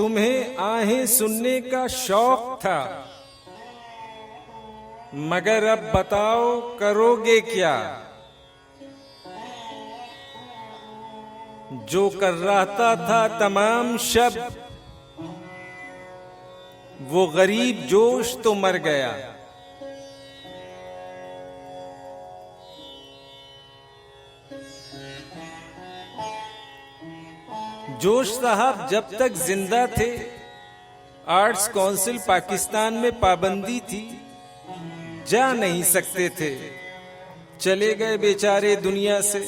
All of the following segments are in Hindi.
तुम्हें आहें सुनने का शौक था, मगर अब बताओ करोगे क्या। जो कर्राहता था तमाम शब, वो गरीब जोश तो मर गया। जोश साहब जब तक जिंदा थे, आर्ट्स काउंसिल पाकिस्तान में पाबंदी थी, जा नहीं सकते थे। चले गए बेचारे दुनिया से।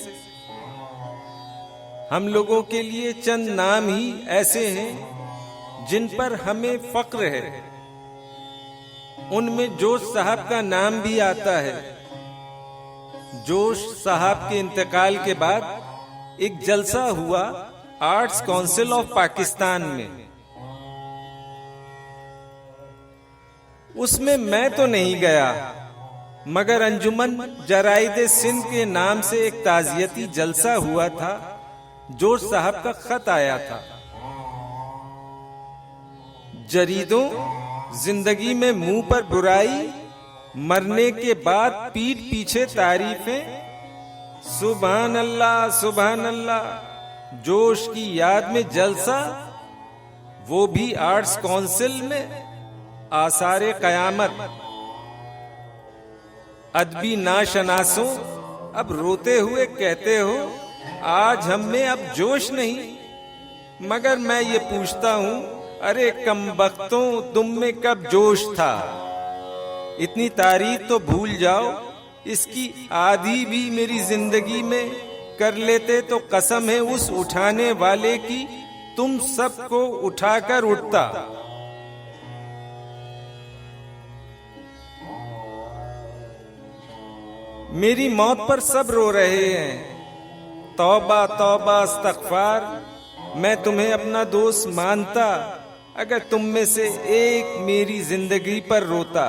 हम लोगों के लिए चंद नाम ही ऐसे हैं जिन पर हमें फक्र है। उनमें जोश साहब का नाम भी आता है। जोश साहब के इंतकाल के बाद एक जलसा हुआ आर्ट्स काउंसिल ऑफ पाकिस्तान में। उसमें मैं तो नहीं गया, मगर अंजुमन जराइद सिंध के नाम से एक ताजियती जलसा हुआ था। जोश साहब का खत आया था। जरीदों, जिंदगी में मुंह पर बुराई, मरने के बाद पीठ पीछे तारीफें। सुभान अल्लाह सुभान अल्लाह। जोश की याद में जलसा, वो भी आर्ट्स काउंसिल में। आसारे कयामत। अदबी नाशनासों, अब रोते हुए कहते हो आज हम में अब जोश नहीं। मगर मैं ये पूछता हूं, अरे कमबख्तों, तुम में कब जोश था। इतनी तारीफ तो भूल जाओ, इसकी आधी भी मेरी जिंदगी में कर लेते तो कसम है उस उठाने वाले की, तुम सबको उठाकर उठता। मेरी मौत पर सब रो रहे हैं। तौबा तौबा इस्तग़फ़ार। मैं तुम्हें अपना दोस्त मानता अगर तुम में से एक मेरी जिंदगी पर रोता।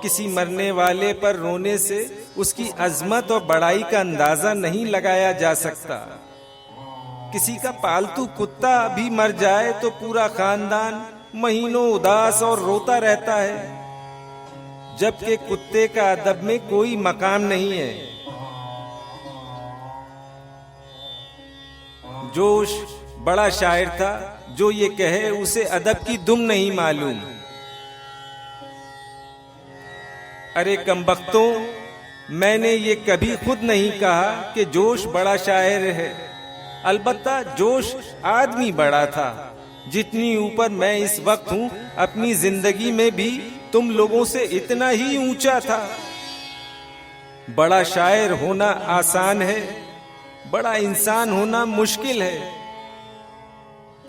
किसी मरने वाले पर रोने से उसकी अजमत और बड़ाई का अंदाजा नहीं लगाया जा सकता। किसी का पालतू कुत्ता भी मर जाए तो पूरा खानदान महीनों उदास और रोता रहता है, जबकि कुत्ते का अदब में कोई मकाम नहीं है। जोश बड़ा शायर था, जो ये कहे उसे अदब की दुम नहीं मालूम। अरे कमबख्तों, मैंने ये कभी खुद नहीं कहा कि जोश बड़ा शायर है। अलबत्ता जोश आदमी बड़ा था। जितनी ऊपर मैं इस वक्त हूँ, अपनी जिंदगी में भी तुम लोगों से इतना ही ऊंचा था। बड़ा शायर होना आसान है, बड़ा इंसान होना मुश्किल है।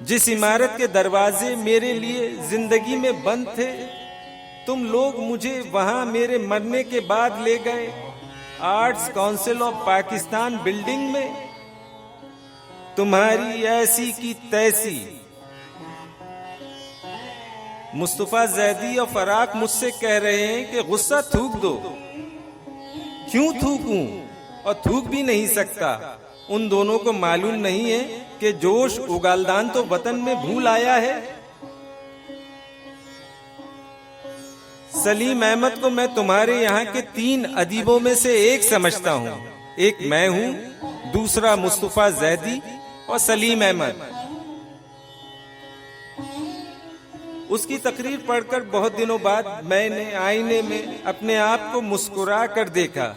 जिस इमारत के दरवाजे मेरे लिए जिंदगी में बंद थे, तुम लोग मुझे वहां मेरे मरने के बाद ले गए। Arts council of Pakistan building में तुम्हारी ऐसी की तैसी। मुस्तफा जैदी और फराक मुझसे कह रहे हैं कि गुस्सा थूक दो। क्यों थूकूं? और थूक भी नहीं सकता। उन दोनों को मालूम नहीं है कि जोश उगालदान तो वतन में भूल आया है। सलीम अहमद को मैं तुम्हारे यहाँ के 3 अदीबों में से एक समझता हूँ। एक मैं हूँ, दूसरा मुस्तफा जैदी और सलीम अहमद। उसकी तकरीर पढ़कर बहुत दिनों बाद मैंने आईने में अपने आप को मुस्कुरा कर देखा।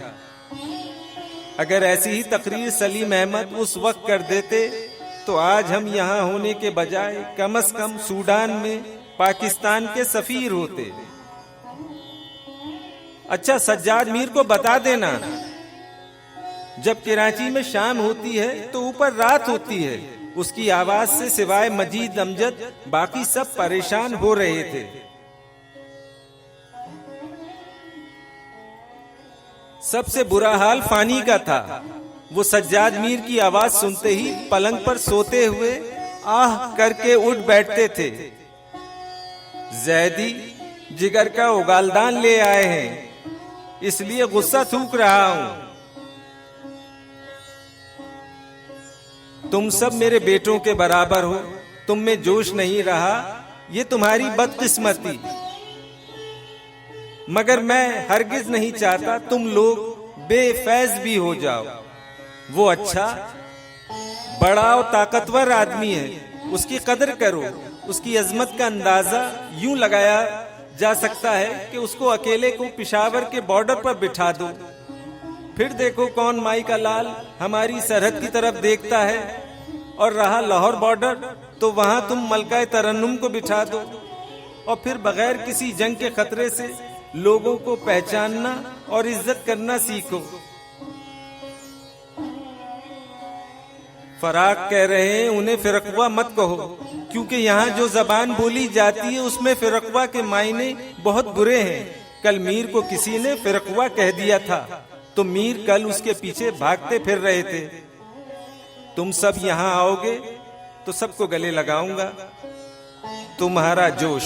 अगर ऐसी ही तकरीर सलीम अहमद उस वक्त कर देते तो आज हम यहाँ होने के बजाय कम से कम सूडान में पाकिस्तान के सफीर होते। अच्छा, सज्जाद मीर को बता देना, जब कराची में शाम होती है तो ऊपर रात होती है। उसकी आवाज से सिवाय मजीद अमजद बाकी सब परेशान हो रहे थे। सबसे बुरा हाल फानी का था। वो सज्जाद मीर की आवाज सुनते ही पलंग पर सोते हुए आह करके उठ बैठते थे। जैदी जिगर का उगालदान ले आए हैं, इसलिए गुस्सा थूक रहा हूं। तुम सब मेरे बेटों के बराबर हो। तुम में जोश नहीं रहा, ये तुम्हारी बदकिस्मती। मगर मैं हरगिज नहीं चाहता तुम लोग बेफैज भी हो जाओ। वो अच्छा, बड़ा और ताकतवर आदमी है, उसकी कदर करो। उसकी अजमत का अंदाजा यूं लगाया जा सकता है कि उसको अकेले को पिशावर के बॉर्डर पर बिठा दो, फिर देखो कौन माई का लाल हमारी सरहद की तरफ देखता है। और रहा लाहौर बॉर्डर, तो वहां तुम मलका तरन्नुम को बिठा दो, और फिर बगैर किसी जंग के खतरे से लोगों को पहचानना और इज्जत करना सीखो। फराक कह रहे हैं, उन्हें फिरकवा मत कहो, क्योंकि यहाँ जो जबान बोली जाती है उसमें फिरकवा के मायने बहुत बुरे हैं। कल मीर को किसी ने फिरकवा कह दिया था, तो मीर कल उसके पीछे भागते फिर रहे थे। तुम सब यहाँ आओगे तो सबको गले लगाऊंगा। तुम्हारा जोश।